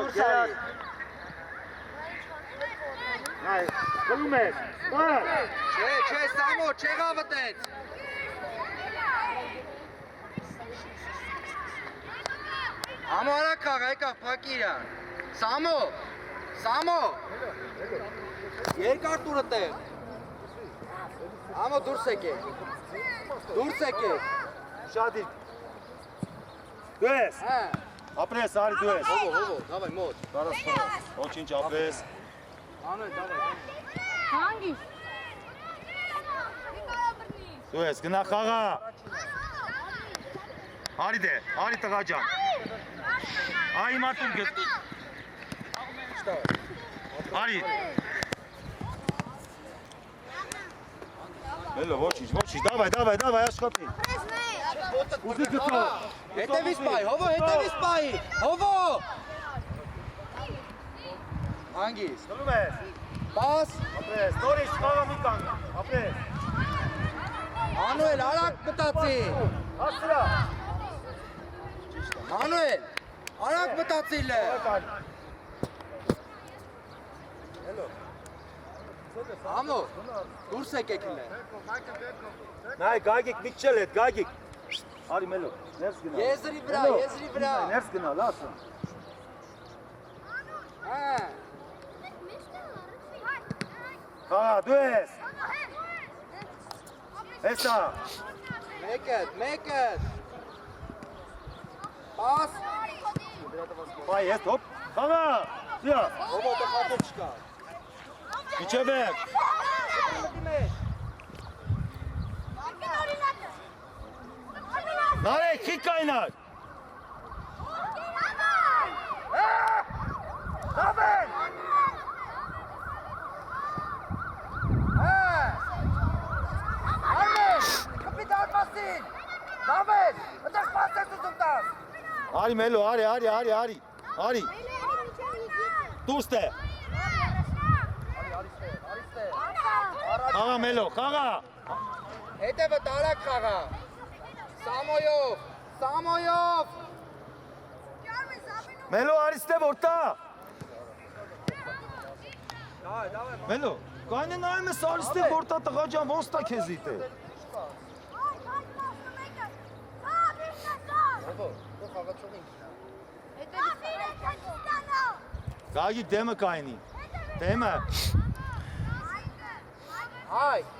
դուրս արի։ Այ, գնում ես։ Չէ, Սամո, չեղավ տենց։ Ամո արագ խաղա, եկավ փակի իրան։ Սամո։ Երկար տուրը տեղ։ Ամո դուրս եկեք։ Շադիկ։ Դու ես։ Հա։ Ապրես, արի դու ես։ Հովո, դավայ մոտ։ Բարաս, ոչինչ ապրես։ Անոյ, դավայ։ Հանգիս։ Դու ես, գնա խաղա։ Արի դե, արի տղա ջան։ Այ մատում գետ։ Արի։ Մելո, ոչինչ, դավայ, աշխատի։ Ուզի գտա։ Հետևից պահի, հովո։ Հանգիս։ Գնում ես։ Պաս։ Ապրես, նորից խաղա մի կանգ, ապրես։ Մանուել, արագ մտածի։ Հասրա։ Մանուել, արագ մտածիլ է։ Ամո, դուրս եկեք իլե։ Նայ, գագիկ միքչել հետ, գագիկ։ Արի մելո, ներս գնա։ Եզրի վրա։ Ներս գնա, լասը։ Հա, Խաղա, դու ես։ Հեսա։ մեկդ։ Պաս։ Բայ, ես հոպ, խաղա, սիա։ Հովո դե խաղը չկա։ Իչե վեր։ Նարեկ, խի կայնար։ Դավեն։ Կպիտան մասին, Դավեն, ընդեղ պաս ես ուզում տաս։ Արի մելո, արի։ Դուրս տե։ Խաղա մելո, խաղա։ Հետևը տարակ խաղա։ Սամոյով։ Մելո, արիստե որտա։ Մելո, կայնը նայում ես արիստե որտա տղա ջան, ոնց տա քեզ իտե։ Գագիկ դեմը կայնի,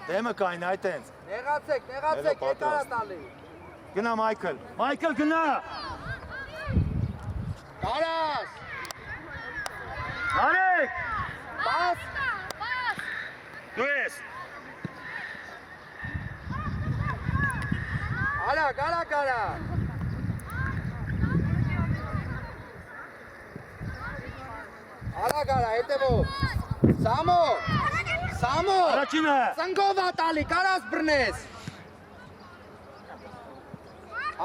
դեմը կայնի, այ տենց։ Նեղացեք, ետարա տալի։ Գնա Մայքլ գնա։ Տարաս, Նարեկ, պաս, դու ես։ արագ։ Արագ, հետևով։ Սամո, Առաջինը։ ծնգով ատալի, կարաս բրնես։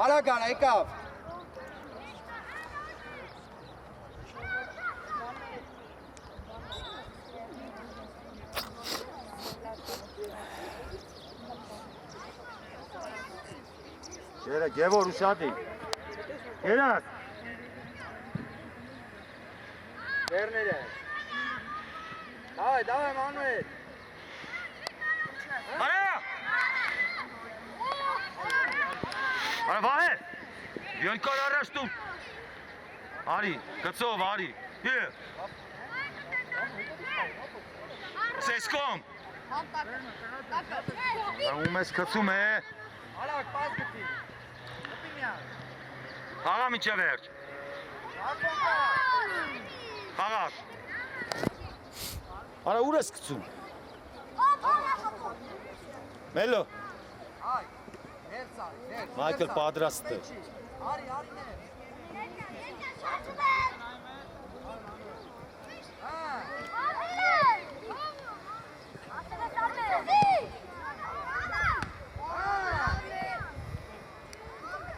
Արագ, եկավ։ Գերա, գևոր ուշադի։ Գերաս։ Վերները։ Դավայ, Մանուել։ Արա վահեր, յոնքար առաջ դու։ Արի, գծով, արի, Սեսկոմ։ Ում ես կծում է։ Արագ, պաս գտի։ Խաղա միջև վերջ։ Խաղա։ Արա ուր ես կծում։ Մելո։ Մայքլ պատրաստ է։ Արի,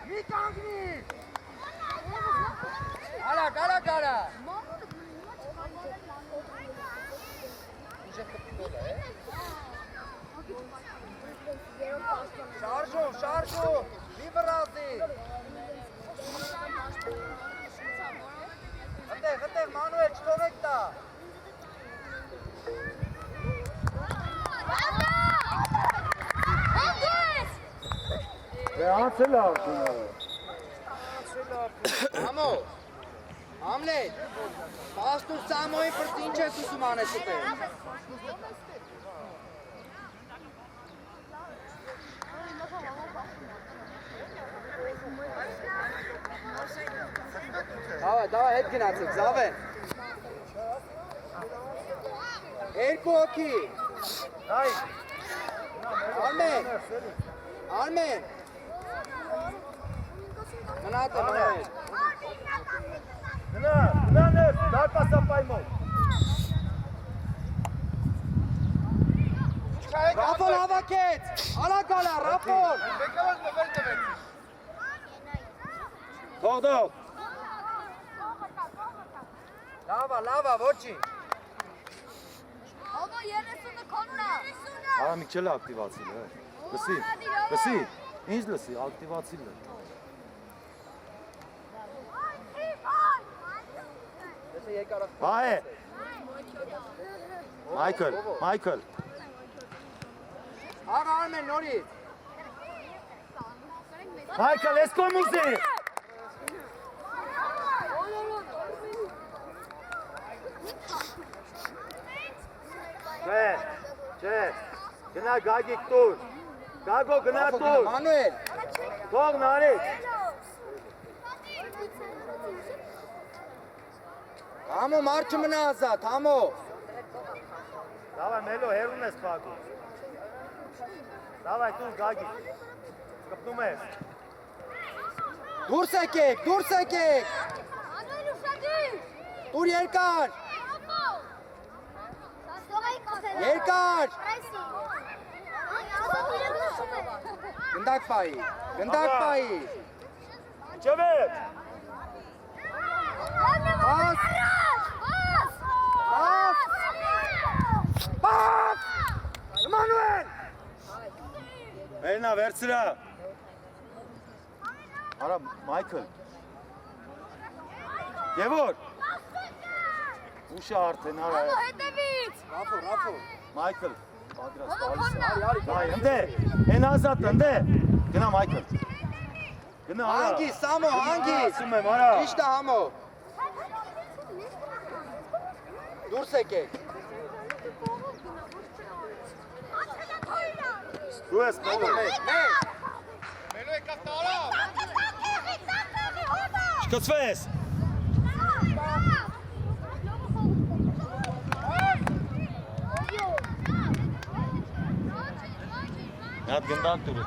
մի կանգնիր։ Արագ։ Շարժու, մի վրացի։ Հտեղ, Անցել արդյունը։ Համո, Համլետ, պաստուր Սամոյի պրտ ինչ ես ուսում անես ուտել։ Davay, հետ գնացեք, Զավեն։ Երկու հոգի։ Արմեն։ Մնաց է, մնաց։ Գնա ներս, դարպասապայմով։ Ռապոլ հավաքեց, արագ ալա, Ռապոլ։ Թողդող։ Լավա, ոչինչ։ Ալո 30-ը քոննա։ Արա մի չել ակտիվացիլ է։ Լսի, ինչ լսի, ակտիվացիլ է։ Բայ է։ Մայքլ։ Աղա Արմեն նորից։ Մայքլ, ես կոմուզի։ Չէ, գնա գագիկ տուր, գագո գնա տուր, Մանուել։ թող նարից։ Համո մարդ չմնա ազատ, համո։ Դավայ մելո հերուն ես պագում։ Դավայ տուր գագիկ, կպնում ես։ Դուրս եկեք։ Անոյն ուշադիր։ Տուր երկար։ Երկար։ Գնդակ պայի։ Չվեր։ Պաս։ Մանուել։ Վերնա, վերցրա։ Արա, Մայքլ։ Եվոր։ Ուշը արդեն, արա։ Ալո հետևից։ Ռապո։ Մայքլ, պատրաստ, Ալո տալիս քոննա։ Բայ, ընդե, են ազատ, ընդե։ Գնա, Մայքլ։ Գնա, արա։ Հանգիս, Սամո, հանգիս։ Ասում եմ, արա։ Ճիշտ է համո։ Դուրս եկեք։ Դու ես մելո։ Չկծվես։ Նատ գնդակ դուրը։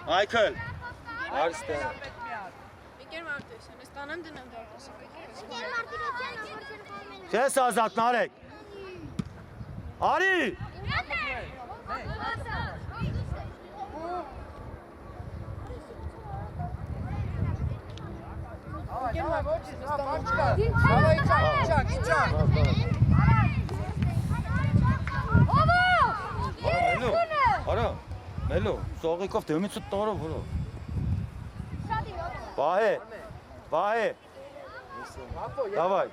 Մայքլ։ Արստե։ Չես ազատ նարեք։ Արի։ Արա, մելո, սողիկով դեմիցը տարով հորո։ Բայ։ Դավայ,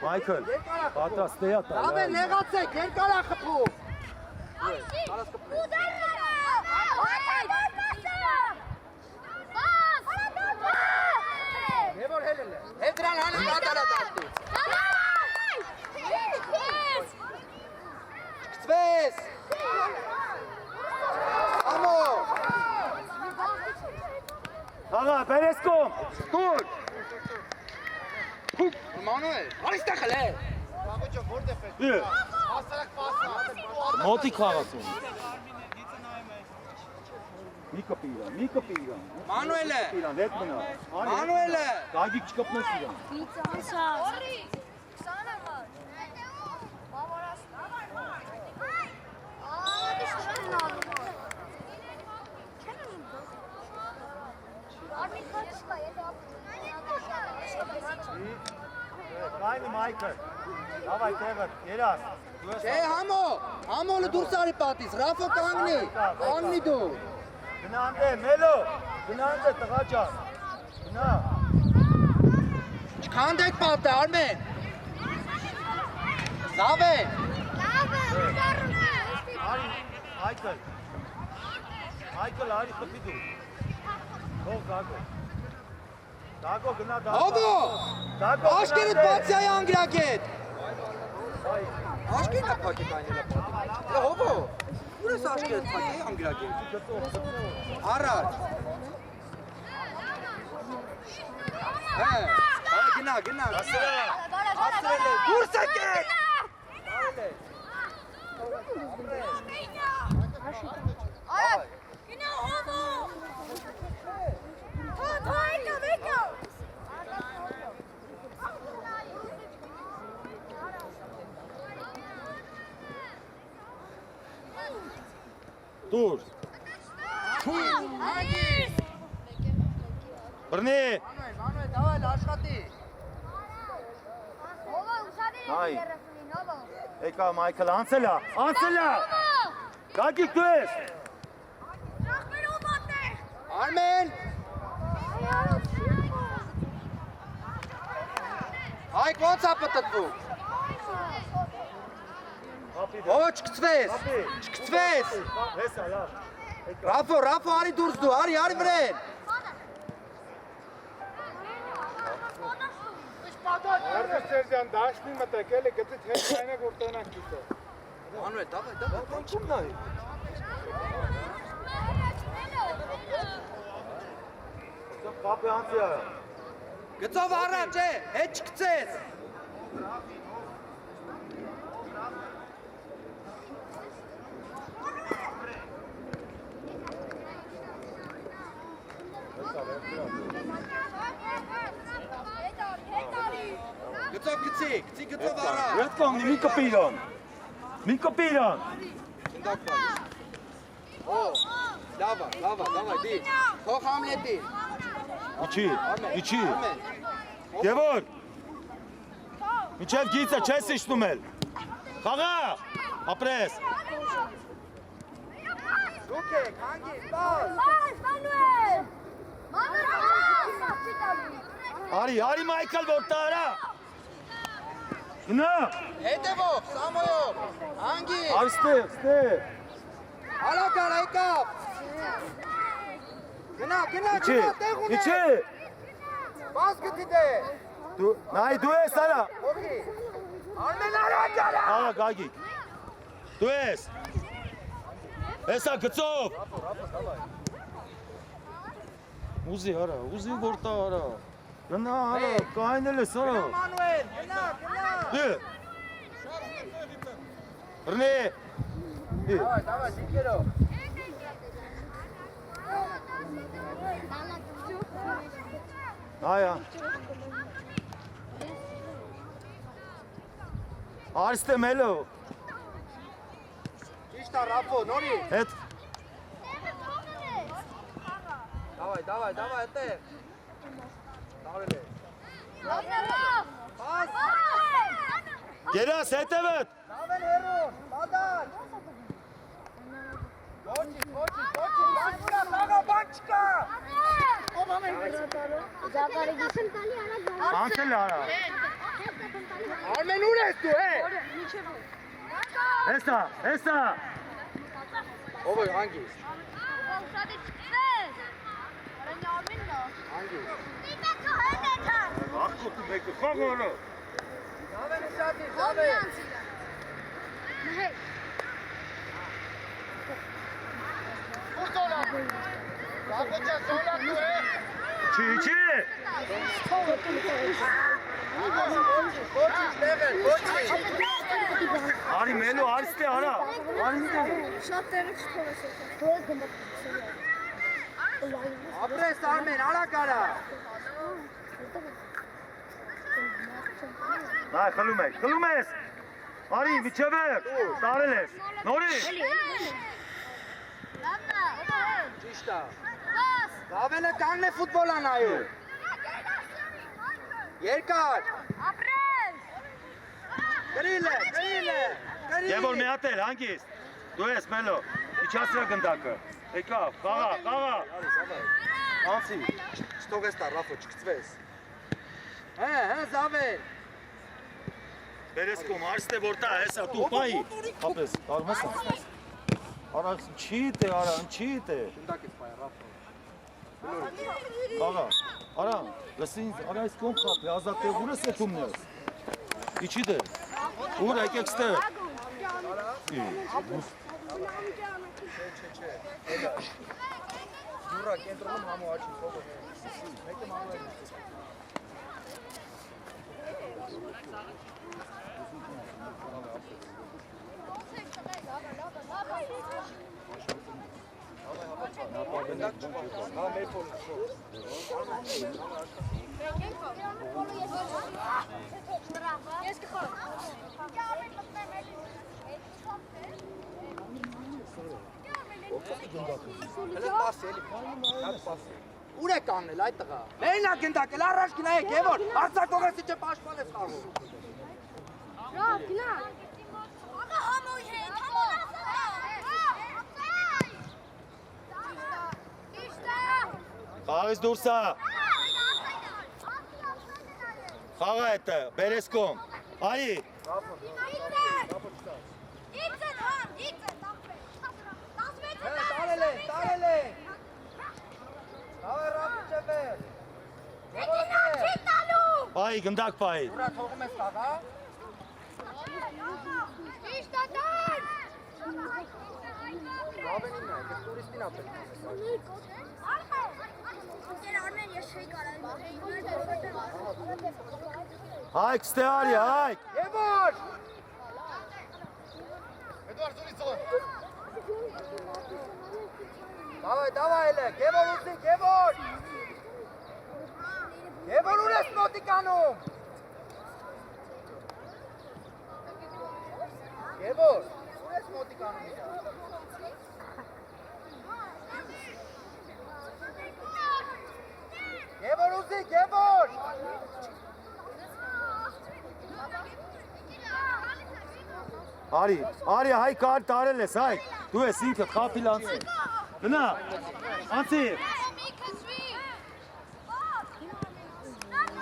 Մայքլ, պատրաստ էա տա։ Դավե նեղացեք, երկար է խփում։ Եվոր հելել է։ Հետ դրան հանում ադարա դաշտից։ Կծվես։ Համո։ Աղա, բերեսկոմ, տուր։ Մանուել, արիստա խլե։ Մոտի քաղացում։ Մի կպի իրան։ Մանուելը։ Իրան, հետ մնա։ Մանուելը։ Գագիկ չկպնես իրան։ Կայնի Մայքլ, դավայ տեղր, երաս։ Չէ համո, համոլը դուրս արի պատից, Ռաֆո կանգնի դու։ Գնա անդե, մելո, գնա անդե տղա ջան, գնա։ Չքանդեք պատը, Արմեն։ Զավեն։ Michael, արի խփի դու։ Թող Դագո։ Դագո գնա դա։ Հովո։ Աշկերտ բացի այ անգրակետ։ Աշկերտը փակի կանելա պատի։ Հովո։ Ուր ես աշկերտ փակի անգրակետ։ Առաջ։ Հա, գնա։ Ասրել է։ Դուրս եկեք։ Ayak! Genau, Homo! Vekka! Dur. Բռնի։ Մանուել, давай, աշխատի։ Homo, usadin Ay. երրասունին, Homo! Եկա Michael, անցելա։ Գագիկ դու ես։ Նախմեր Homo-ն է! Արմեն։ Հայք ոնց է պտտվում։ Հովո չկծվես։ Հեսա, լավ։ Ռաֆո, արի դուրս դու, արի վրեն։ Արմեն Սերժյան, դաշտի մտեք, էլի գծից հետ կայնեք, որ տենանք դիտո։ Մանուել, давай, ոնց նայ։ Կապի անցի արա։ Գծով առաջ է, հետ չկծես։ Գծով գծի գծով առաջ։ Յոթ կողմի մի կպիրան։ Օ, լավա, դի։ Թող Համլետի։ Իչի։ Եվոր։ Միջև գիծը չես իշտում էլ։ Խաղա, ապրես։ Դուք եք, հանգիստ, բաց։ Manuel! Արի Michael որ տարա։ Գնա։ Հետևով, Սամոյով, հանգիստ։ Այստեղ։ Հալակար, եկավ։ Գնա, տեղ ունե։ Իչի։ Բաց գտի դե։ Դու ես արա։ Ովի։ Արմեն հալակար։ Ահա Գագիկ։ Դու ես։ Հեսա գծով։ Ուզի որ տարա։ Գնա արա, կայնել ես արա։ Մանուել, գնա։ Դե։ Բռնի։ Давай, դիկերով։ Այա։ Արստե մելո։ Ճիշտ է, Ռաֆո, նորի։ Հետ։ Давай, այդտեղ։ Տարել է։ Բաց։ Գերաս հետևդ։ Լավել հերուն, մադար։ Բան չկա։ Անցել արա։ Արմեն ուր ես դու, Հեսա։ Ով է հանգիստ։ Ախոտու մեկը խաղորը։ Լավել ուշադիր, Չի։ Արի մելո արստե արա։ Շատ տեղը չփորես։ Ապրես Արմեն, արագ արա։ Նայ, խլում ես։ Արի, միջևեր, տարել ես։ Նորի։ Ճիշտ է։ Լավելը կանգն է ֆուտբոլ անայում։ Երկար։ Գրիլ է։ Եվոր մի հատ էլ, հանգիստ։ Դու ես մելո, իչասրա գնդակը։ Եկավ, խաղա։ Անցի, չթողես տա, Ռաֆո, չկծվես։ Հա, Զավել։ Բերես կոմ, արստե որ տա, հեսա, դու պայի։ Ապես, կարում ես անցնես։ Արա չի դե, արա, չի դե։ Գնդակ ես բայ, ռաֆ։ Աղա, արա, լսին, արա այս կողմ խապ, ազատ է, ուր ես եկումն ես։ Իչի դե։ Ուր եկեք ստեղ։ Յուրա կենտրոնում համու աչի փողոց։ Մեկը մամու է։ Ուր է կանգնել այդ տղա։ Մենա գնդակ, էլ առաջ գնայեք, Եվոր, արձակողեսի չէ պաշտպան ես կարող։ Ռավ, գնա։ Աղա համոյ հետ, համոյ Խաղից դուրսա։ Խաղա հետը, բերես կոմ։ Այի։ Տարել է։ Հավը ռապի չէ բեր։ Այի, գնդակ պայի։ Ուրա թողում ես տաղա։ Ռավենին է, կս տուրիստին ապել։ Հայք, ստե արի, հայք։ Եվոր։ Davay ele, Gevor uzi, Gevor! Gevor ur ես մոտիկանում։ Gevor, ur ես մոտիկանում իրա։ Gevor uzi, Gevor! Արի, հայ կար տարել ես, հայք։ Դու ես ինքդ խապիլ անցի։ Գնա, անցի։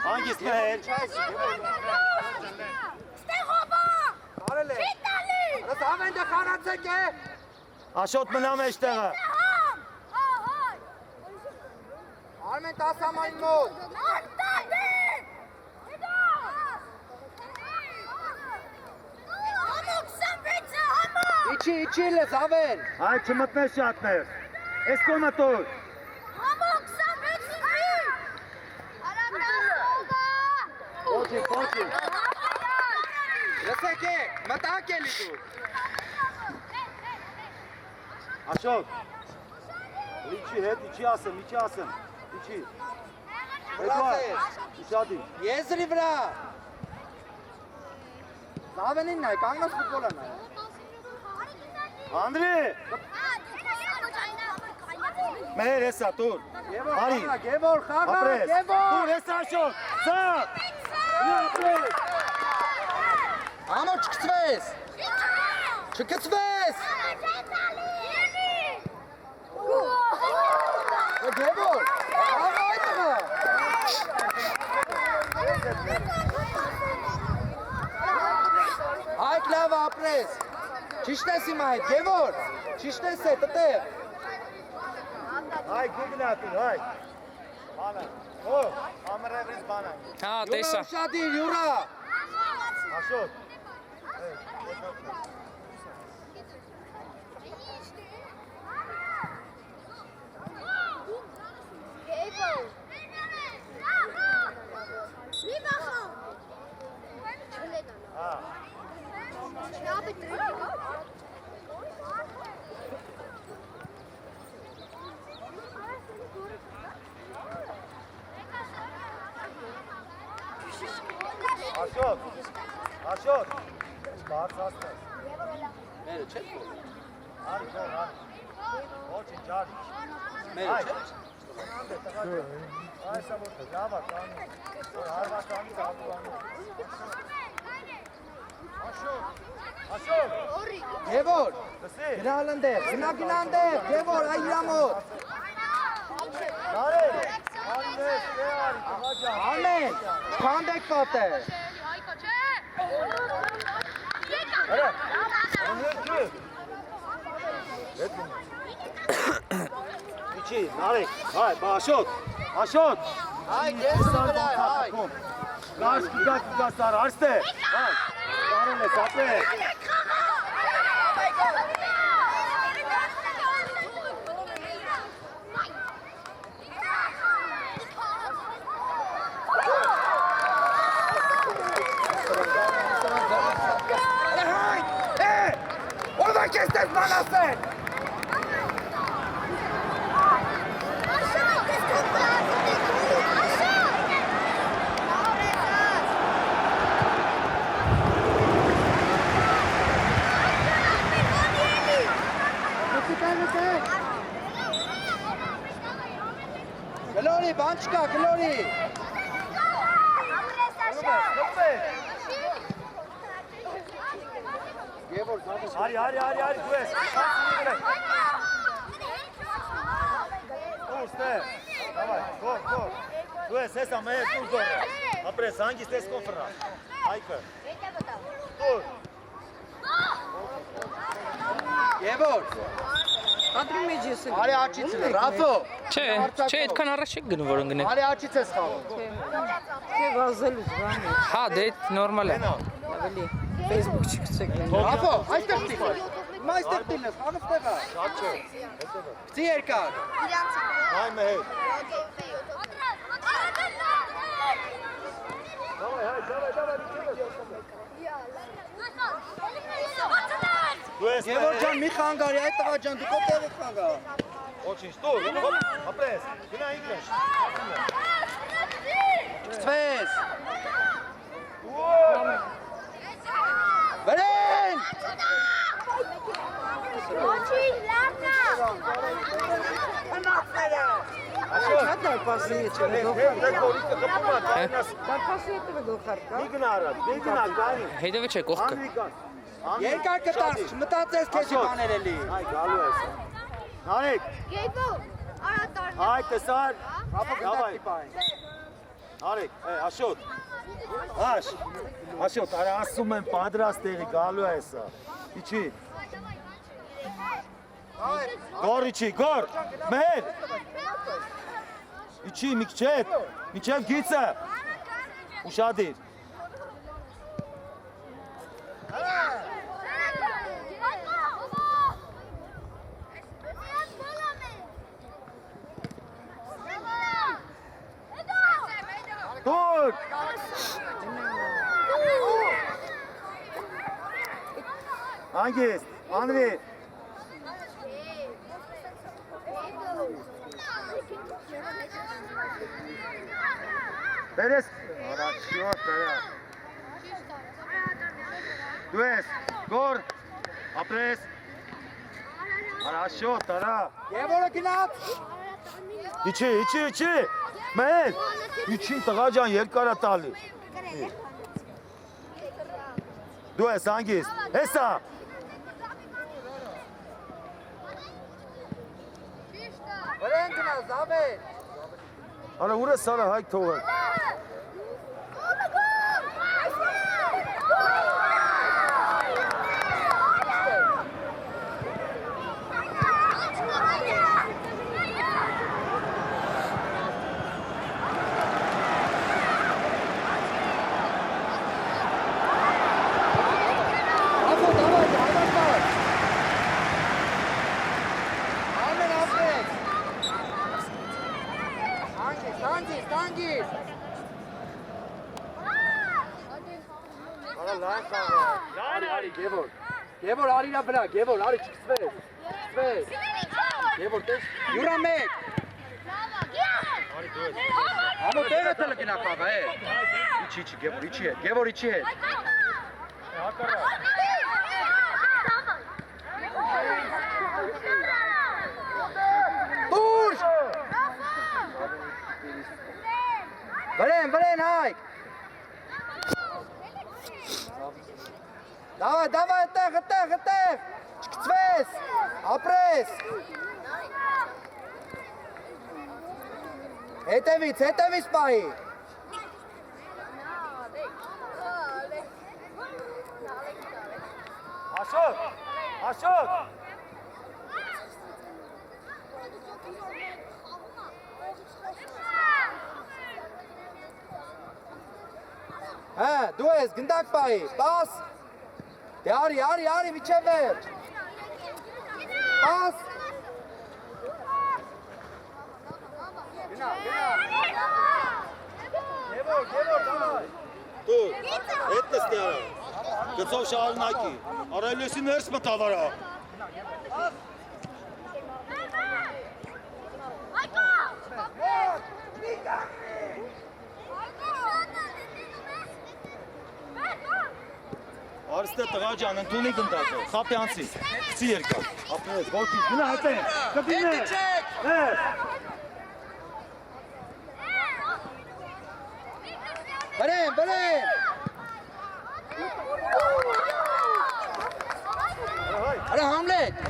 Հանգիստ մեր։ Ստեղովա։ Տարել է։ Չի տալի։ Դες ավենդը խարացեք է։ Աշոտ մնա մեջտեղը։ Արմեն տասամայն մոտ։ Իչի լես ավեն։ Հայ չմտնես շատներ։ Ես կոմը տոր։ Պոչի։ Լսեք է, մտակ էլի դու։ Աշոտ։ Իչի հետ, իչի ասեմ։ Իչի։ Իչադի։ Եզրի վրա։ Ավենին նայ, կանգնած ֆուտբոլը նայ։ Անդրի։ Մեր հեսա տուր։ Արի։ Գևոր, խաղա, Ապրես։ Գևոր։ Տուր հեսա Աշոտ։ Սա։ Ապրես։ Ամո չկծվես։ Չկծվես։ Գևոր, խաղա այդ տղա։ Այդ լավ ապրես։ Ճիշտ ես իմ այդ, Գևոր, ճիշտ ես է, տտեղ։ Հայ գուգնատուր, հայ։ Բանա։ Օ, ամրևից բանա։ Հա, տեսա։ Շադիր, յուրա։ Աշոտ։ Աշոտ։ Բարձրացնես։ Մերը չե՞ք որ։ Արի, ոչինչ, արի։ Մերը չէ։ Այսա ոտը, լավա կանի, հարվականի կապուանի։ Աշոտ։ Գևոր, Լսի։ գնալ ընդեղ, գնա ընդեղ, Գևոր, այ իրա մոտ։ Նարել, աններ, արի, տղաջան։ Արմեն, քանդեք պատը։ Հրը, անհետ ջը։ Իչի, նարեք, հայ, բա աշոտ, աշոտ։ Հայ, ես վրա, հայ։ Գազ կգա սար, արստե, հայ, կարել ես, ապրեք։ Ո՞վ է քեզ դες բանասել։ Գլորի, բան չկա, գլորի։ Գևոր, զավես։ Արի, դու ես, ուստե, դավայ, գոր, դու ես, ես ամեհ, դուր գոր, ապրես, հանգիստ ես կոֆրա, հայկը, դուր, Գևոր։ Կադրի մեջ ես եմ։ Արի աչից է, Ռաֆո։ Չէ, այդքան առաջ եք գնում որ ընկնեք։ Արի աչից ես խաղում։ Չէ, վազել ես բանի։ Հա, դե նորմալ է։ Ավելի Facebook չգցեք։ Ռաֆո, այստեղ տիպ։ Հիմա այստեղ տիպն ես, խաղը ստեղ է։ շատ չէ, Գցի երկար։ հայ մեհեր, դու ես Գևոր մեհեր, ջան, մի խանգարի, այդ տղա ջան, դու քո տեղը խանգա։ ոչինչ, դուր, հոպ, ապրես, գնա ինքնեշ, Գցվես։ Վրեն։ Շատ դարպասի է չեմ գողար։ դեկորիկը խպում է, կայնաս, Դարպասի է տվե գողար կա։ մի գնա արած, մի գնա, կայնի, Հետևը չէ կողքը։ անվիկան, Երկար կտաս, չմտածես քեզի բաներ էլի։ հայ, գալու ես, նարեք, հայ, տեսար, Ռաֆո գտա Դավայ։ տիպային։ Արեք, աշոտ, աշոտ, արա ասում եմ պատրաստ տեղի գալու է սա, իչի, գոր իչի, գոր, մեր, իչի, միքչև գիծը, ուշադիր, դուր, անգիստ, անվի, բերես, արաչյոտ, բերա, դու ես, գոր, ապրես, արաշյոտ, արա, Գևորը գնաց։ իչի, մեր, իչի տղա ջան երկարա տալի, դու ես անգիստ, հեսա, Վրեն գնաց, զավեր։ արա ուր ես արա հայք թողը, Ռաֆո, դավայ, հավատար։ Արմեն ապրես։ Հանգիստ։ արա լայն խաղա, Արի, Գևոր։ Գևոր, արիրա վրա, Գևոր, արի չկսվես։ Գևոր, տես, յուրա մեկ։ Համո տեղը տելը գնա խաղա, Իչի, Գևոր, իչի հետ։ Դուրս։ Վրեն, հայք։ Դավայ, այդտեղ, չկցվես, ապրես։ Հետևից պահի։ աշոտ, Հա, դու ես գնդակ պայի, պաս։ Դե արի, միջև վերջ։ Պաս։ Գնա։ Գևոր, դավայ։ Դու, հետ նստի արա։ Գծով շարունակի։ Արայլեսի ներս մտավ արա։ Արստե տղա ջան, ընդունի գնդակը, խապի անցի, կցի երկար, ապրես, ոչինչ, գնա հետեն, կդիններ, հեր։ Բրեն։ Արա Համլետ։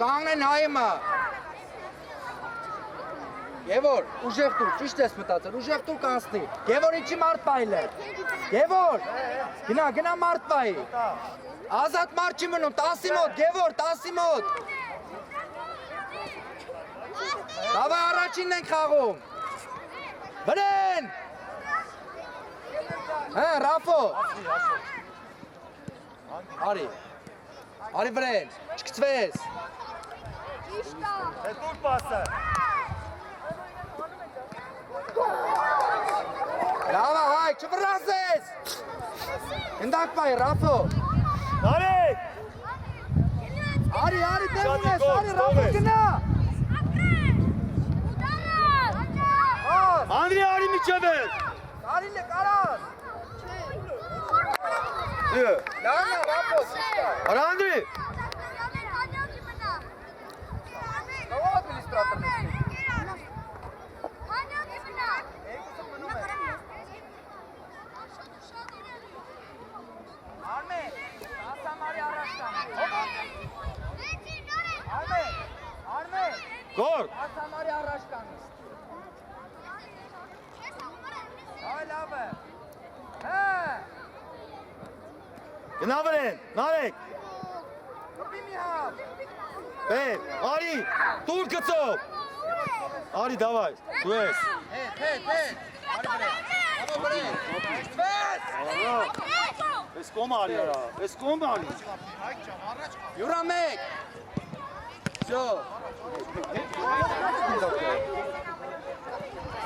Կանգնեն հայմը։ Գևոր, ուժեղ տուր, ճիշտ ես մտածել, ուժեղ տուր կանցնի։ Գևոր իջի մարդ պայլ է։ Գևոր, գնա մարդ պայի։ Ազատ մարդ չի մնում, 10-ի մոտ, Գևոր, 10-ի մոտ։ Դավա առաջինն ենք խաղում։ Բրեն։ Հա, Ռաֆո։ Արի Բրեն, չկցվես։ Հետ ուր պասը։ Լավա հայ, չվրազես։ Ընդակ պայի, Ռաֆո։ Նարեկ։ Արի, դեմ ունես, արի, Ռաֆո գնա։ Անդրի արի միջև էր։ Արի լեք, արաս։ Լավա, Ռաֆո, շիշտա։ Արա Անդրի։ Լավա ադմինիստրատորն ես։ Գոր։ Ասամարի առաջ կանես։ Այ լավ է։ Հա։ Գնա Վրեն, Նարեկ։ Կպի մի հատ։ Բեր, արի, տուր գծով։ Արի, դավայ, դու ես։ Հետ։ Արի Բրեն։ Չվես։ Ես կոմ արի արա, ես կոմ արի։ Յուրա մեկ։ Всё։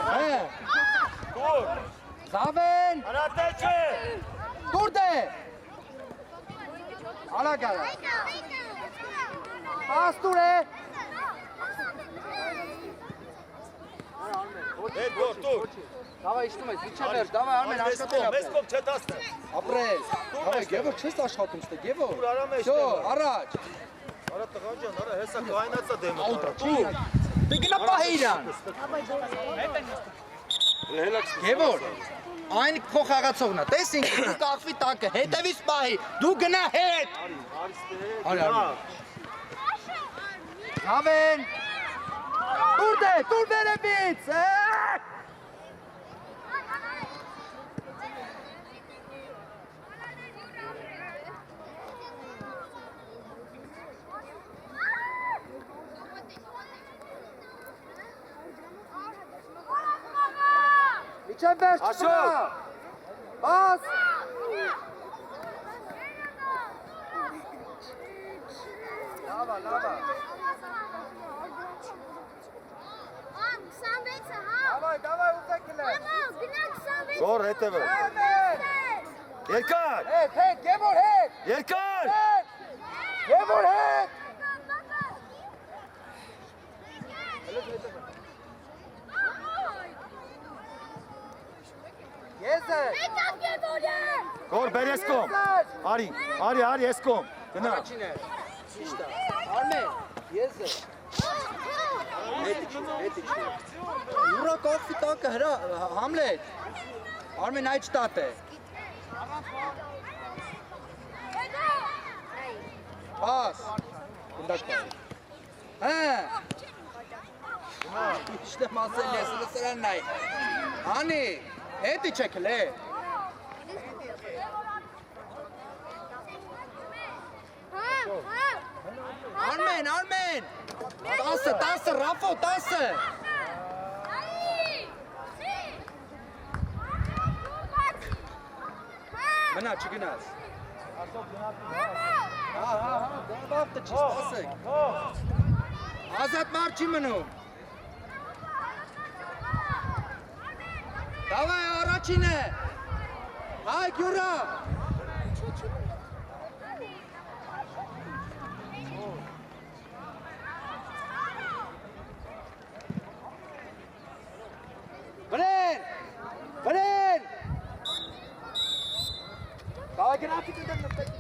Հա։ Տուր, Զավեն։ արա տե չէ։ Դուր դե։ Ալա գարա։ Աստուր է։ Հետ գոր, տուր։ Դավայ իշտում ես, իջա վերջ, դավայ Արմեն աշխատել Մեզ կոմ չէ տասնը։ ապրես։ Դավայ Գևոր չես աշխատում ստե, Գևոր։ Տուր արա մեջ Всё, տեմ։ առաջ։ Արա տղա ջան, արա հեսա կայնացա դեմը։ Տուր։ Դե գնա պահե իրան։ Գևոր, այն քո խաղացողն է, տես ինքը դու կախվի տակը, հետևից պահի, դու գնա հետ։ Արի։ Հավեն։ Տուր վերևից։ Միջև վերջ չպրա։ Բաս։ Լավա։ Դավայ ուտեքն է։ Գոր հետևը։ Երկար, Հետ, Գևոր հետ։ երկար։ Գևոր հետ։ Եզը։ Գոր բեր ես կոմ։ Արի, ես կոմ։ Գնա։ Առաջին է։ Ճիշտ է։ Արմեն, եզը։ Հետ իջի։ Յուրա կողքի տակը հրա Համլետ։ Արմեն այդ շտատ է։ Պաս։ Գնդակ պաս։ Հա։ Իշտե մասել ես, լսրան նայ։ Անի, հետ իջեք լե։ Արմեն։ Վրեն։ 10, Ռաֆո, 10։ Մնա, չգնաց։ Դեպավտը չիս 10։ Ազատ մարդ չի մնում։ Դավայ առաջին է։ Հայ գյուրա։ Վրեն։ Դավայ գնացի կդեմ նպտեք։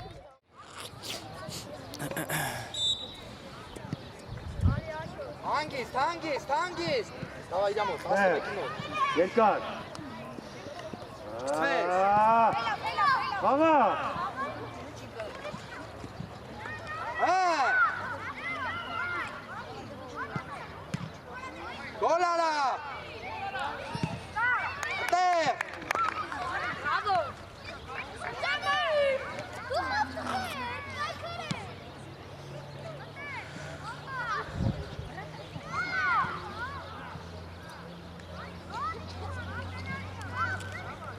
Հանգիստ։ Դավայ իրամոտ, 11 նոտ։ Երկար։ Ստվես։ Բաղա։ Գոլ արա։ Ատեղ։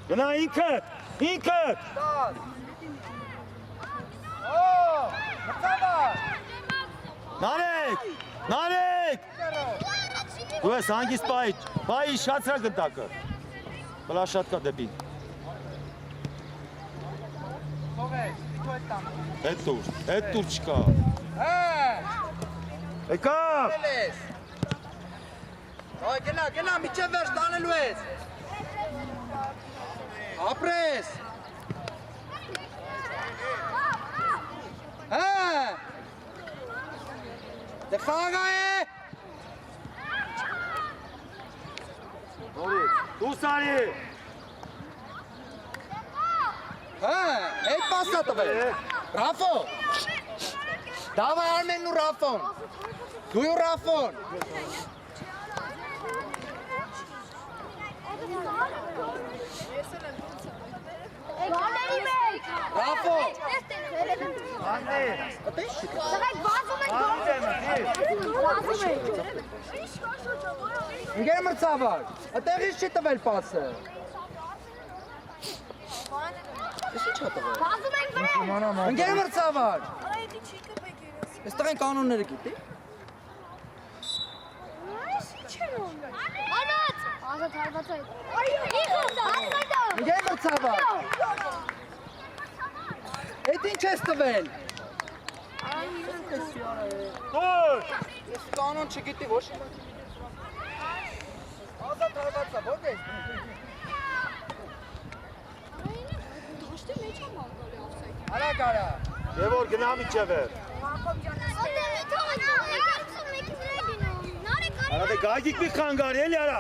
Գնա ինքդ։ Նարեկ։ Դու ես հանգիստ բայ շացրա գտակը։ Պլաշատկա դեպի։ Հետ տուր չկա։ Եկավ։ Գնա, միջև վերջ տանելու ես։ Ապրես։ Դե խաղա է։ Դու սարի։ Այդ պասա տվել։ Ռաֆո։ Դավայ Արմենն ու Ռաֆոն։ Դու ու Ռաֆոն։ Ռաֆո։ Ինգեր մրցավար, ատեղից չի տվել պասը։ Ես ինչ հատվել։ Ինգեր մրցավար։ Եստեղ են կանոնները գիտի։ Ինգեր մրցավար։ Էդ ինչ ես տվել։ Ես կանոն չգիտի ոչ։ Ազատ հարվածա, ո՞ր ես։ Արագ արա։ Եվոր գնա միջև է։ Արա դե գայգիկ մի խանգարի էլի արա։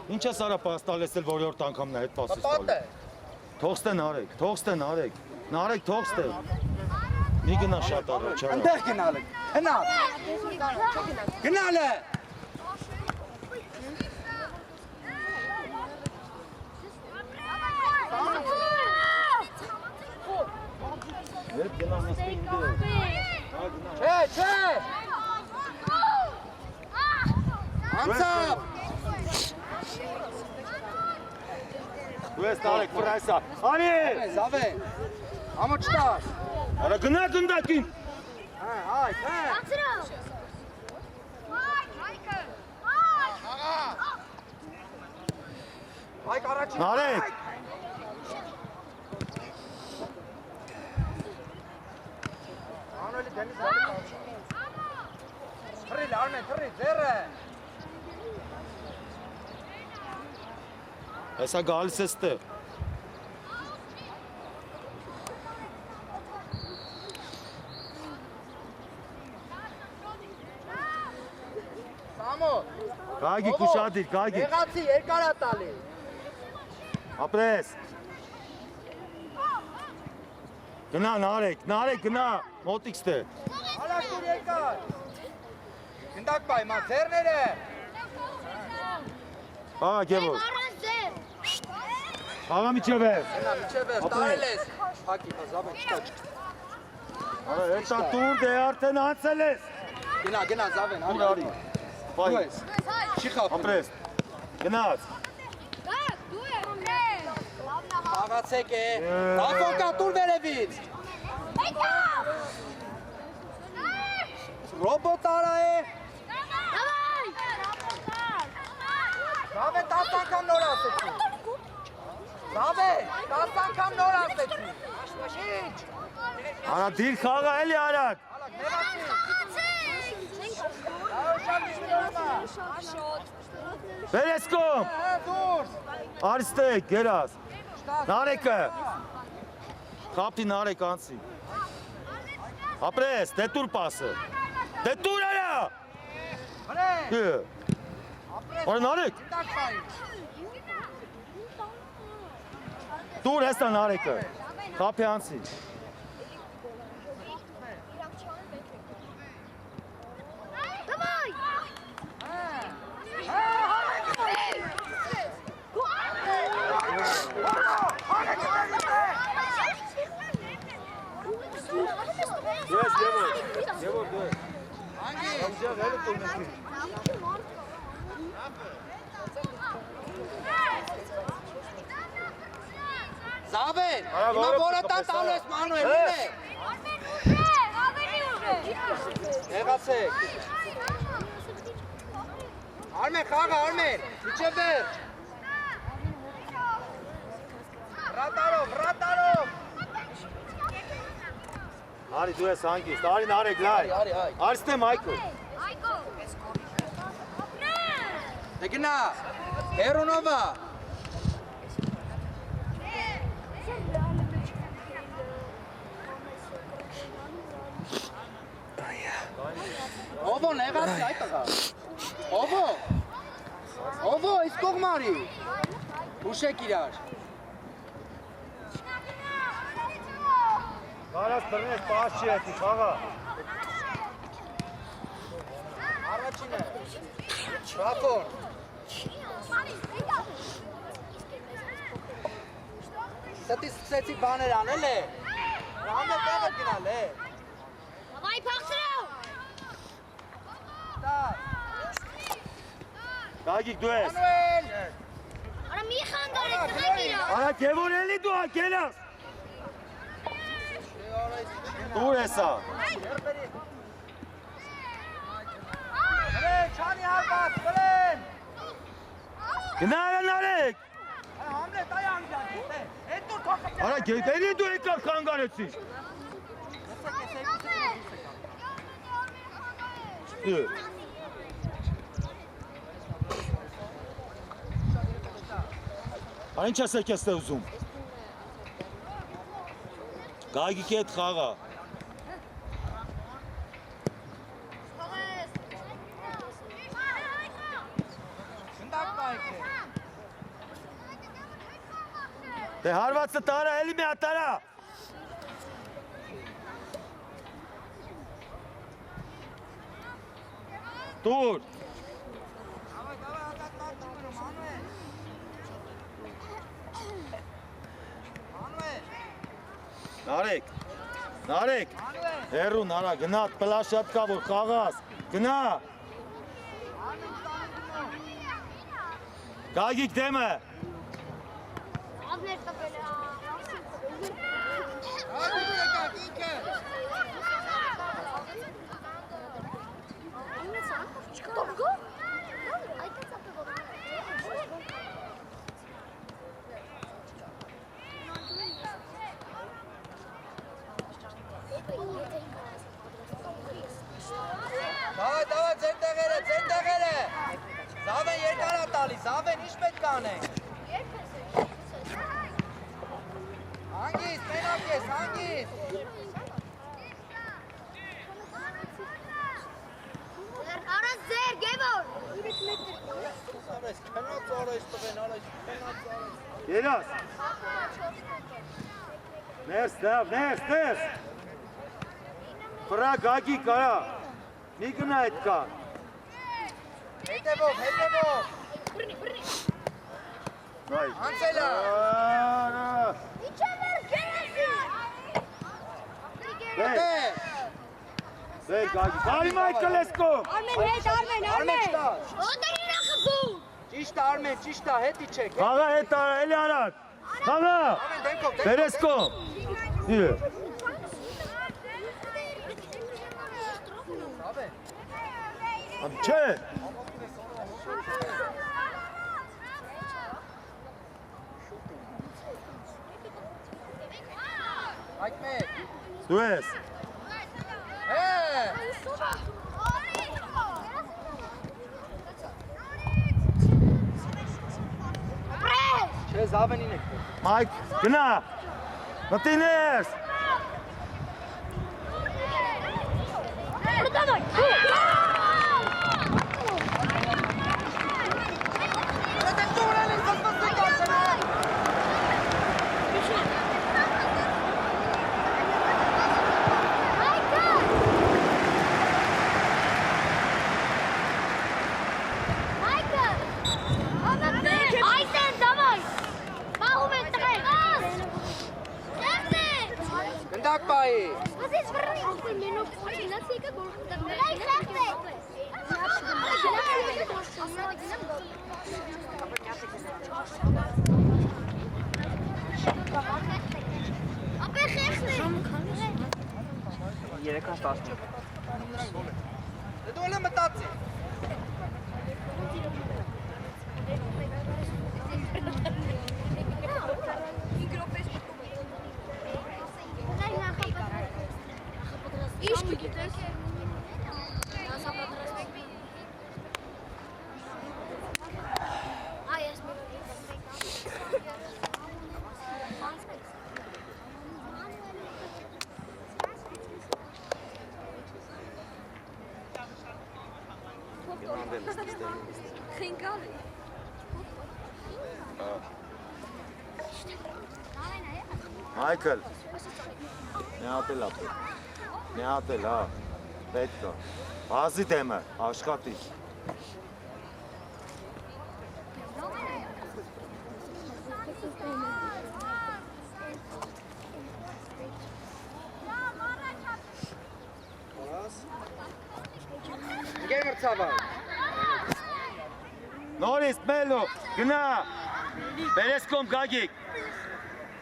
Ինչ ես արա պաստալ ես էլ որորդ անգամն է հետ պասից տալու։ Թողստե Նարեկ։ Նարեկ թողստե։ Մի գնա շատ արա չարա։ Ընդեղ գնալ է։ Գնալ է։ Հետ գնա նստի ինձ։ Չէ։ Անցավ։ Դու ես Նարեկ ֆրայսա։ Արի։ Զավե։ Ամո չտար։ Արա գնա գնդակին։ Հայ։ Հայ կարաչի։ Նարեկ։ Անոլի դենիս Թռիլ, Արմեն, թռիլ, ձերը։ Հեսա գալիս ես տեղ։ Սամո։ Գայգիկ ուշադիր, գայգիկ։ Եղացի, երկարա տալի։ Ապրես։ Գնա Նարեկ, գնա, մոտիքս տե։ Ալակ դուր երկար։ Գնդակ բայ, մա, ձերները։ Աղա Գևոր։ Խաղա միջև է։ Գնա միջև էր, տարել ես։ Փակի, Զավեն, չկա։ Արա, հետա տուր դե արդեն անցել ես։ Գնա, Զավեն, Դուր արի։ Դու Բայ, ես։ Չի խափում։ ապրես։ Գնաց։ Դու ես։ Խաղացեք է։ Ռաֆոկա տուր վերևից։ Ռոբոտ արա է։ Զավեն 10 անգամ նոր ասեցի։ Զավեն 10 անգամ նոր ասեցի։ Ինչ։ Արա դիր խաղա էլի արագ։ Ալակ նեղացի։ Վերեսկոմ։ Դուրս։ Արստեք, գերաս։ Նարեկը։ Խապտի Նարեկ անցի։ Ապրես, դե տուր պասը։ Դե տուր արա։ Վրե։ Արա Նարեկ։ Տուր հեստա Նարեկը։ Խապի անցի։ Ես Եվոր դու ես։ Անգի։ Հելի տունեցի։ Զավեն, հիմա որը տան տալու ես Մանուել, ին է։ Եղացեք։ Արմեն, խաղը, Արմեն, միջև վերջ։ Վրատարով։ Արի դու ես հանգիստ, արի Նարեկ լայ։ Արի։ Արստեմ Այկո։ Դե գնա, Հերոնովա։ Ովո նեղացի այդ տղա։ Ովո, իսկ կողմարի։ Ուշեք իրար։ Կարաս բռնես պահած չի էտի, խաղա։ Առաջինը։ Շրաֆոր։ Ստի սկսեցի բաներ անել է։ Ռամը տեղը գնալ է։ Давай փախցրու։ Գագիկ դու ես։ Մանուել։ Արա մի խանգարեք տղեկ իրա։ Արա Եվոր էլի դու ակելաս։ Դուր եսա։ Բլեն, չանի հարբաց, բլեն։ Գնա արա Նարեկ։ Համլետ այ անգյան, հետ դուր թոքը։ Արա գետերի դու եկար խանգարեցի։ Այն ինչ ասեք ես ուզում։ Գագիկի հետ խաղա։ Շնդակ պայք է։ Դե հարվածը տարա, էլի մի ատարա։ Տուր։ Նարեկ, հերու նարա, գնա, պլաշատ կա, որ խաղաս, գնա։ Գագիկ դեմը։ Աբներ տպել է։ Դավայ, ձեր տեղերը։ Զավեն երկար է տալի, Զավեն ինչ պետք է անենք։ Հանգիստ, մենակ ես, հանգիստ։ Արա ձեր, Գևոր։ Ամես, քնած օրես տվեն, արայ, քնած օրես։ Երաս։ Ներս։ Պրա գագիկ արա։ Մի գնա այդ կան։ Հետևով։ Նայ։ Անցելա։ Ինչ է մեր գերեզի։ Դե գագի։ Բարի Մայքլ Էսկո։ Արմեն հետ, Արմեն։ Չտա։ Ոնտեր իրա խփում։ Ճիշտ է Արմեն, ճիշտ է, հետի չեք։ Խաղա հետ արա, էլի արած։ Խաղա։ Արմեն դեմքով, Բերեսկո։ Դիրը։ Չէ։ Այդ մեկ։ Դու ես։ Չէ, զավենին եք։ Մայք, գնա։ Մտինես։ Գնդակ պայի։ Ապե խեղսն է։ 3-10։ Դու էլ մտածի։ Ինչ գիտես։ Այ ես Խինկալի։ Մայքլ։ Նեատել ապ։ Նեատել, հա։ Պետք է։ Բազի դեմը, աշխատի։ Գեր մրցավար։ Նորից, մելո, գնա։ Բերեսկոմ գագիկ։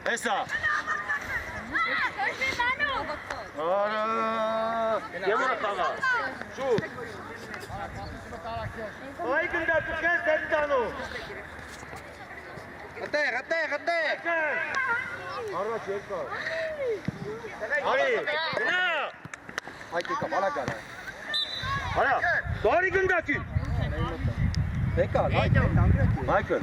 Հեսա։ Արա։ Եվա տանա։ Շուտ։ Այ գնդա դու քեզ դեպ տանու։ Հտեղ։ Առաջ երկար։ Արի, գնա։ Հայկի կա, բալա գարա։ Արա, դարի գնդակին։ Բեկար, հայկ։ Մայքլ։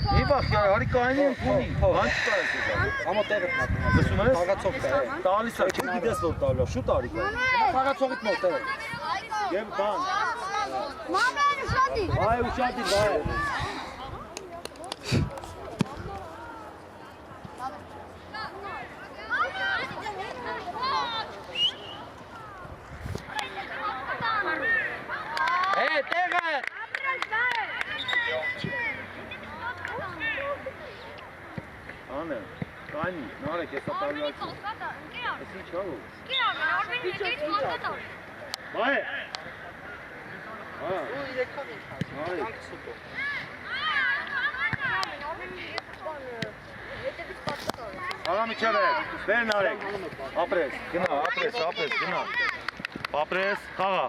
Մի բախ, արի կայնի ունի։ Բան չկա ես ուզա։ Ամո տեղը տնատում։ Լսում ես։ Խաղացող կա։ Տալիս է, չի գիտես որ տալու, շուտ արի կա։ Խաղացողիդ մոտ է։ Եվ բան։ Մամեն ուշադի։ Այ ուշադի, բայ։ Տեղը։ Անե, կայնի, նարեք, ես ապարյացի։ Ես ինչ հալու։ Բայ։ Հա, նարեք։ Աղա միջև է, վեր նարեք, ապրես, գնա, գնա, ապրես, խաղա,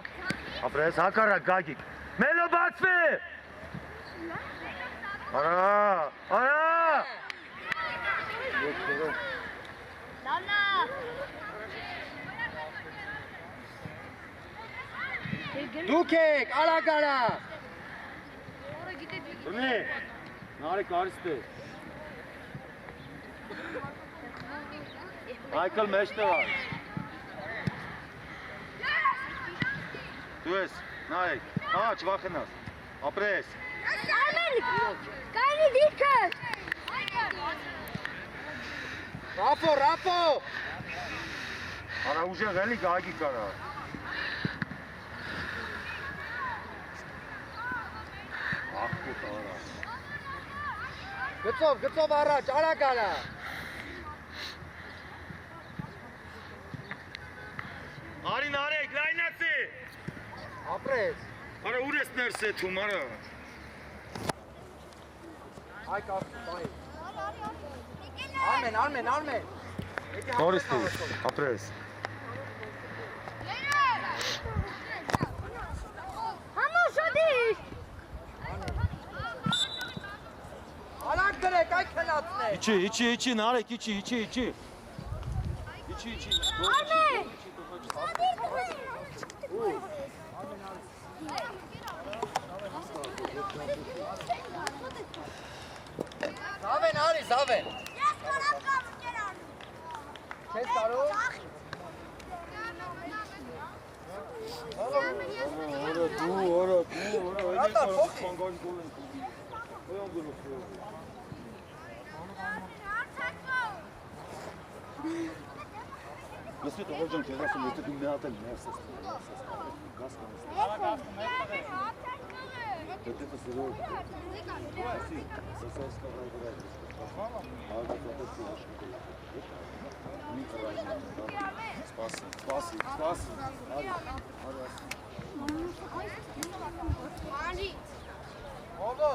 ապրես, հակարակ գագիկ, մելո բացվի, արա, Դուք եք, արագ։ դունի, նարեք արիստը, Մայքլ մեջտեղ ար, դու ես, նայեք, չվախենաս, ապրես, Կայնի դիրքը։ Ռապո։ արա ուժեղ էլի գագի կարա, աղկուտ արա, Գծով առաջ, արագ արա։ Արին արեք, լայնացի։ Ապրես։ Արա ուր ես ներս եթում, արա։ Այ կասում, բայ։ Արմեն։ Նորից դու, ապրես։ Համո շոդի։ Արագ դրեք, այ քնացնեք։ Իչի, նարեք, իչի։ Արմեն։ Զավեն։ Չես կարող։ Ատա, փոխի։ Ես հետ ողջան քեզ ասում, եթե դու մի հատ էլ ներս ես գազ կանես։ Դե դու սիրո։ Սպասի։ Ողո։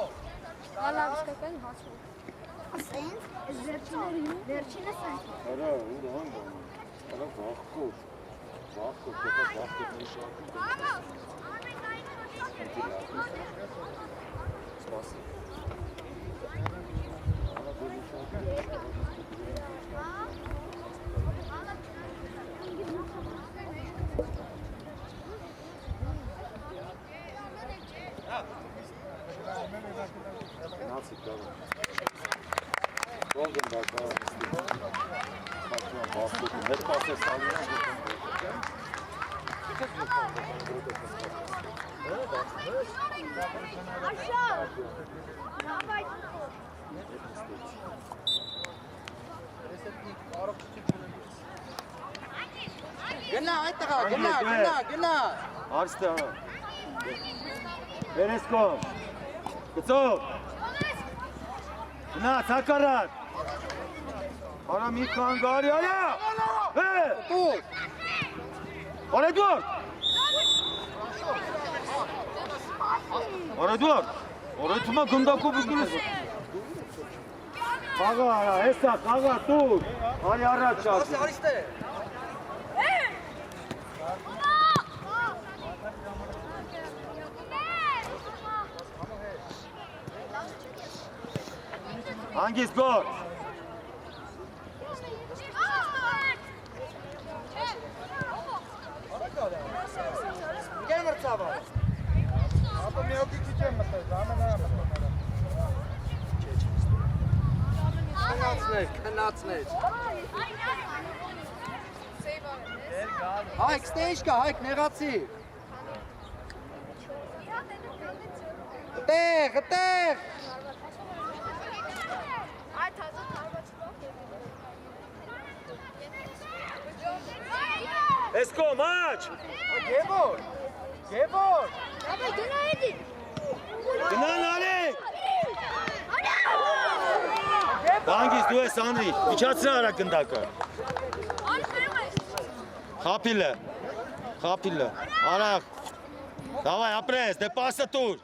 Ալավսկական հասու։ Ասենք, վերջինը սենց։ Արա, ուր հանգ։ Արա վախկով, պետք է շարքում։ Սպասի։ Նացի կարող։ Ողջույն բակա։ Բախտում հետ պասես ալիան։ Աշա։ Давай։ Գնա, այդտեղա, գնա։ Արստա։ Վերեսկով։ Գծով։ Գնա, ցակարակ։ Արա մի կանգարի, արա։ Դու։ Օրեդուր։ Օրեդումա գնդակով ուգնես։ Խաղա, արա, հեսա, խաղա, տուր։ Արի առաջ շարժի։ Արիստե։ Հանգիստ գոր։ Գեր մրցավա։ Ապա մի հոգի քիչ եմ մտել, ամենա Քնացնեք։ Հայք, ստեյջ կա, հայք, նեղացի։ Տեղ։ Էսկո, մաչ։ Գևոր։ Давай, գնա էդի։ Գնան արեք։ Հանգիստ դու ես Անրի, իջացրա արա գնդակը։ Խապիլը, արաղ։ Դավայ, ապրես, դե պասը տուր,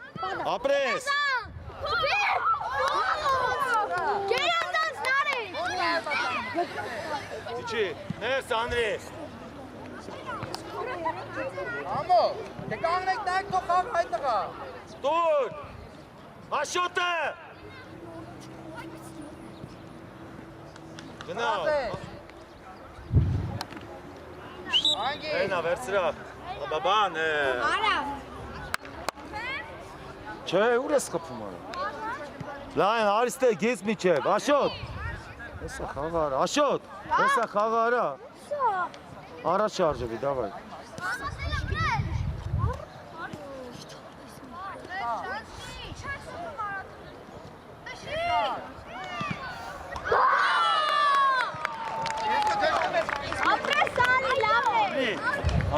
ապրես։ Գերազանց նարի։ Իչի, ներս Անրի։ Ամո, դե կանգնեք նայք թող խաղ այդտեղա։ Տուր, աշոտը։ Գնա, Անգի։ այնա վերցրա, բաբան է։ Արա։ Չէ, ուր ես խփում արա։ Լայն, արիստե, գեզ միչև, աշոտ։ Հեսա խաղար, աշոտ, հեսա խաղարա։ Առաջ շարժվի, դավայ։ Ապրես անի լավ է։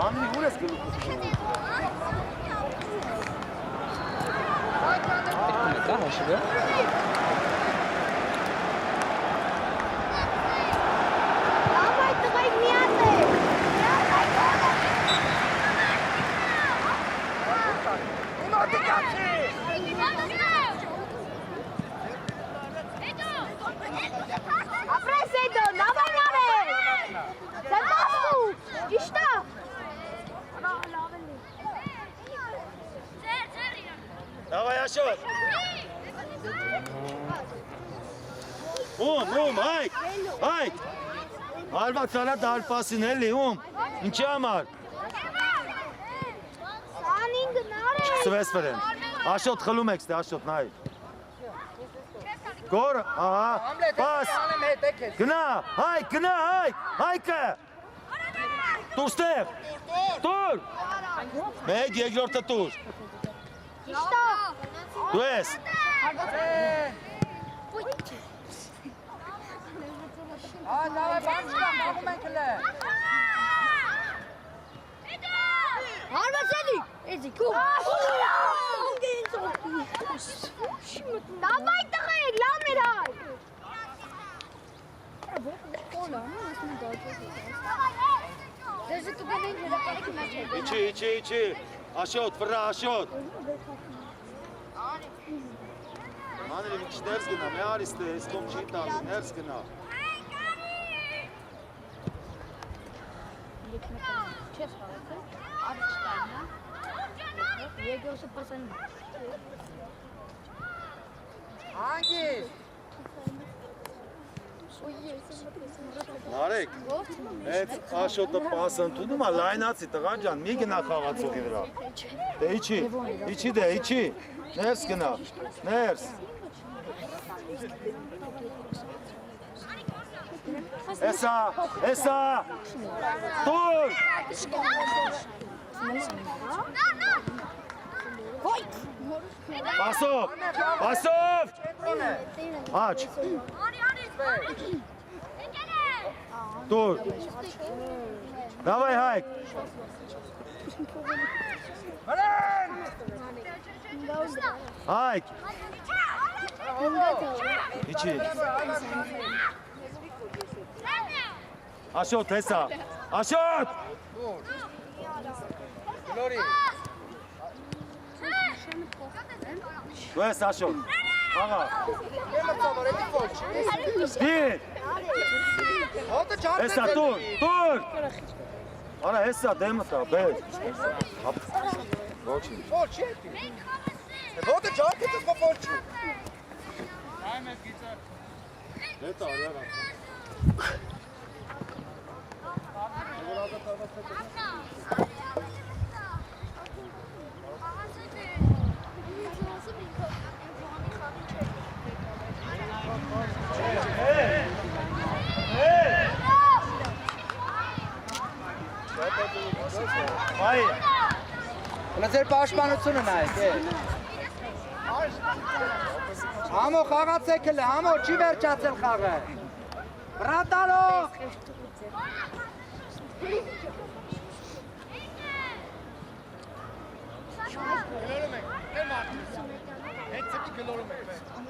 Անրի, ուր ես գլուխ։ Կա հաշվը։ Հայք, հայք։ Արված արա դարպասին էլի, ինչի համար։ Սանին գնար է։ Չսվես վրեն։ Աշոտ խլում եք ստե, Աշոտ, նայ։ Գոր, ահա, պաս։ Գնա, հայք, գնա, հայք, հայքը։ Տուր ստեղ, տուր։ Մեկ երկրորդը տուր։ Իշտա։ Դու ես։ Դավայ բանջկա, մաղում ենք հլը։ Հարվածելի, էզի կում։ Դավայ տղայք, լավ մեր հայ։ Դեզի տուգեն են հրապարիք մաչ է։ Իչի, Աշոտ, վրա, Աշոտ։ Մանրի մի քիչ ներս գնա, մի արիստե, այս կողմ չի տալի, ներս գնա։ Չես խաղացել, արիչ տայնա, երկրոսը պասան։ Անգիս։ Նարեկ, այդ Աշոտը պաս ընդունում է, լայնացի տղա ջան, մի գնա խաղացողի վրա։ Դե իչի, ներս գնա, ներս։ Էսա, տուր։ Պասով, աչ, տուր, դավայ հայք, հայք, իչի, Աշոտ, հեսա, Աշոտ, Գլորի։ դու ես Աշոտ, աղա, Եմը ծամար, էդի ոչ։ դիր, Հոտը ճարդ հեսա, տուր, արա հեսա, դեմը տա, բեր, ոչինչ, Ոչ, էդի։ Հոտը ճարդ էդի ոչ։ հետա, արյարա, Այ, Հլը ձեր պաշտպանությունը նայեք, Համո խաղացեք հլը, համո, չի վերջացել խաղը։ Բրատալող։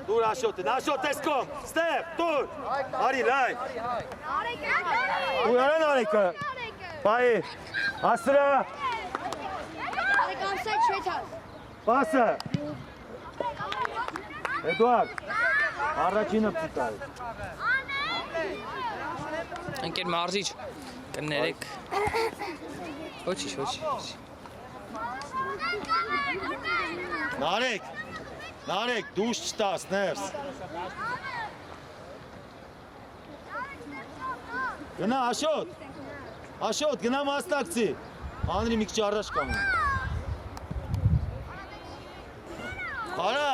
դուր Աշոտին, Աշոտ ես կոմ, ստեղ, դուր, արի, լայ, դուր արեն արեկը, պայի, ասրա, պասը, Էդուարդ, առաջինը պիտայ, Ընկեր մարզիչ, կներեք, ոչիշ, նարեք, դուշ չտաս, ներս, գնա, Աշոտ, գնա մասնակցի, անրի մի քիչ առաջ կանում, արա,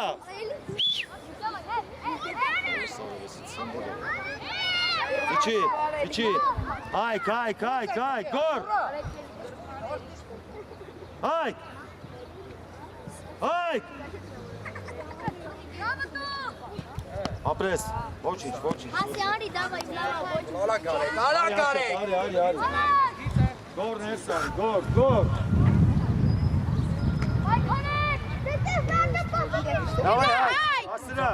իչի, հայք, գոր, հայք, ապրես, ոչինչ, Հասյանի, դավայ, լավա, Ալա կարեք։ արի, գոր ներս արի, գոր, դավայ, հայք, ասրա,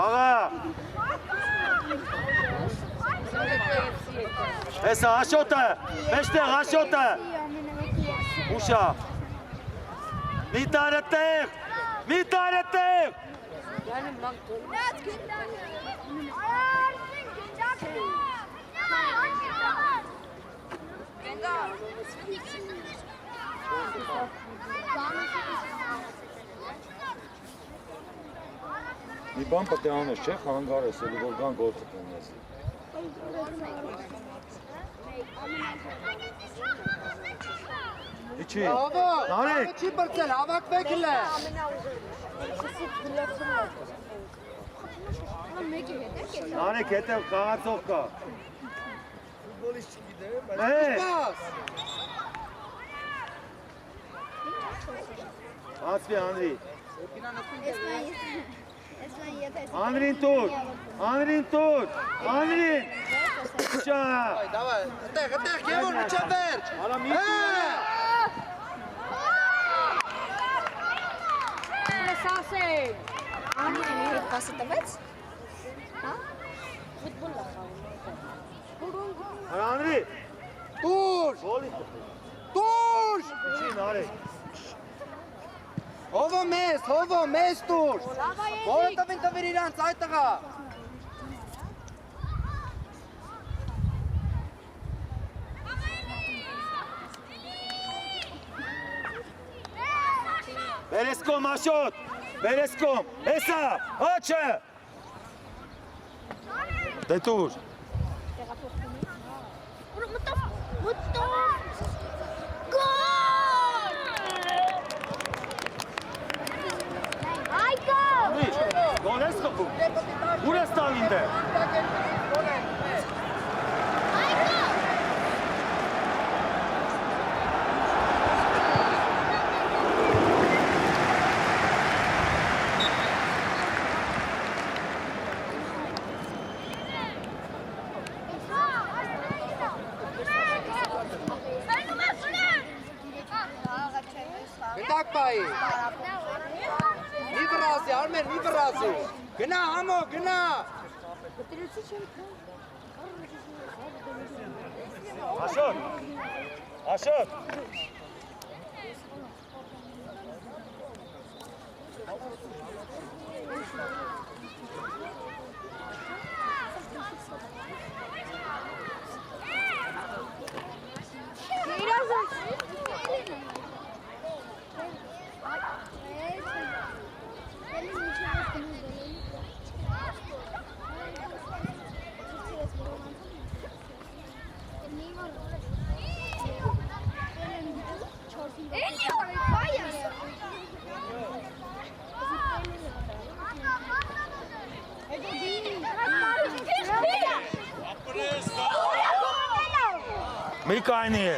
աղա, հեսա, Աշոտը, մեջտեղ, Աշոտը, ուշա, մի տարը տեղ, Մի բան պետք է անես, չէ՞, խանգար ես, էլի որ գան գործը կունես։ Իչի, Նարեկ, Չի բրծել, հավաքվեք լե։ Նարեկ, հետև կաղացող կա։ Պաս։ Ասվի Անրի։ Անրին տուր, Անրին տուր, Անրին։ Շա։ Դավայ, այդտեղ, Գևոր, միջև վերջ։ Արա մի Պասը տվեց։ Արա Անրի։ Տուր, Գոլի։ տուր։ Իչի Նարեկ։ Հովո մեզ տուր։ Որը տվին իրանց այդ տղա։ Վերեսկոմ Աշոտ, վերեսկոմ, հեսա, հաչը։ Դե տուր։ Գոլ ես խփում։ Ուր ես տալին դե։ Գտակ պայի։ Մի վրազի, Արմեն, մի վրազի։ Գնա, համո, գնա։ Աշոտ, Աշոտ։ Մի կայնի է։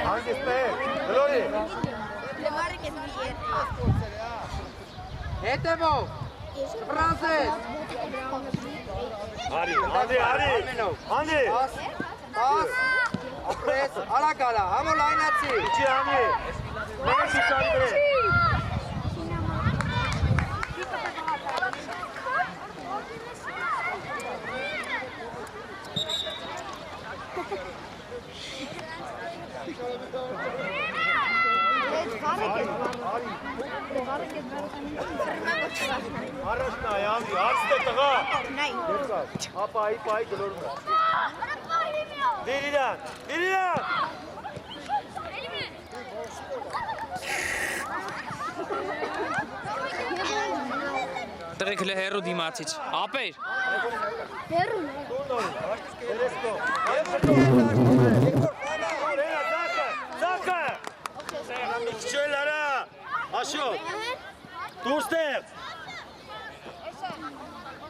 Հանգիստ է, գլորի։ Հետևով, վրազես։ Արի, Անդի։ Պաս, ապրես, արագ արա, համո լայնացի։ Իչի Անդի, մենք ուսանի դրե։ Առաջնա, Անդի, արստ է տղա։ Ապա, այ գլորում է։ Դիր իրան։ Տղեկ հլը հերու դիմացիչ, ապեր։ Հերուն է։ Ձակը։ Չել արա, Աշոտ, դուրստեղ։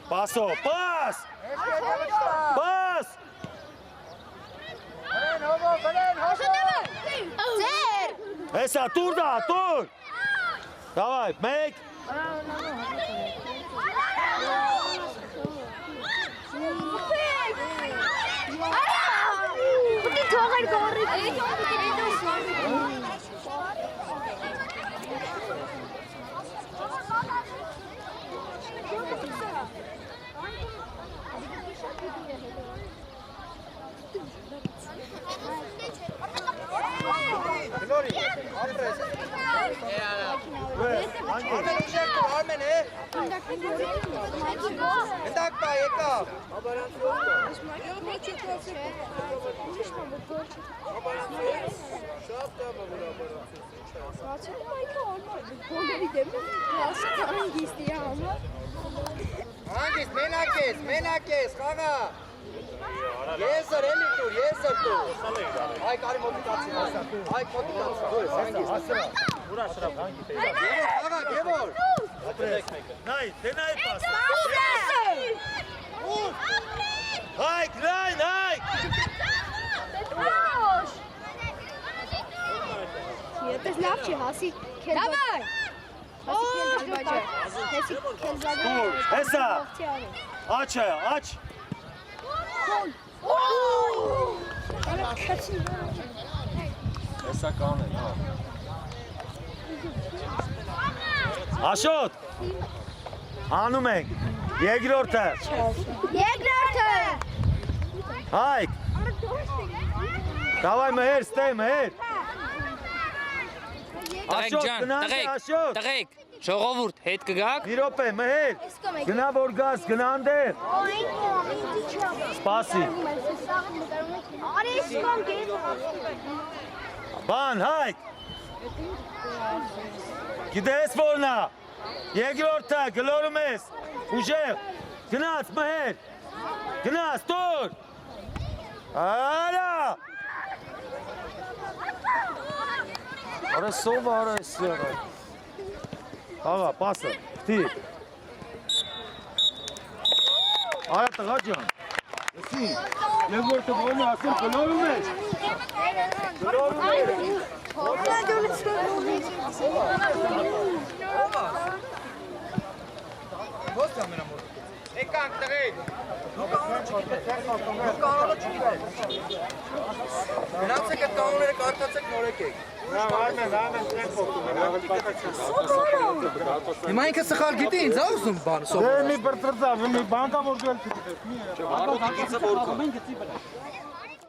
Պասո, պաս։ Ձեր։ Հեսա, տուր դա, տուր։ Դավայ, մեկ։ Պիտի թողեր գորի։ Գլորի, ապրես։ Արմեն ուժեղ տուր, Արմեն է։ Մարդ բայ եկավ։ Հանգիստ, մենակ ես, խաղա։ Եզր, էլի տուր, եզր տուր։ Այ կարի մոտիկացի, այ մոտիկացի, հանգիստ։ Խաղա, Գևոր։ Նայ, դե նայ պաս։ Հայք, նայ։ Եպես լավ չի, հասի քեզ։ Դավայ։ Հասի քեզ Հեսա։ Աչը, աչ։ Հեսա կանեն, հա։ Աշոտ։ Անում ենք։ Երկրորդը։ Երկրորդը։ Հայք։ Davay Meher, stay Meher. Տղեկ ջան, տղեկ, ժողովուրդ, հետ կգաք։ Մի րոպե, Մեher։ Գնա որ գաս, գնա անդեր։ Սպասի։ Բան, հայք։ Գիտես որնա։ Երկրորդը, գլորում ես։ Ուժեղ։ Գնաց Մեher։ Գնաց, տուր։ Արա։ Արա սով արա էսի արա։ Աղա, պասը, պտի։ Արա տղա ջան։ Էսի, երկորդը որնը ասում գլորում ես։ Գլորում ես։ Ո՞ց ամենամոտ։ Եկանք տղեկ։ Դու կանոնը չգիտես։ Գնացեք այդ կանոնները կարդացեք նորեկեք։ Հիմա ինքը սխալ գիտի ինձ ա ուզում բան սովորել։ Դե մի բրտրծավ, մի բանկա որ գել չգիտես։ Բանկա որ գծի վրա։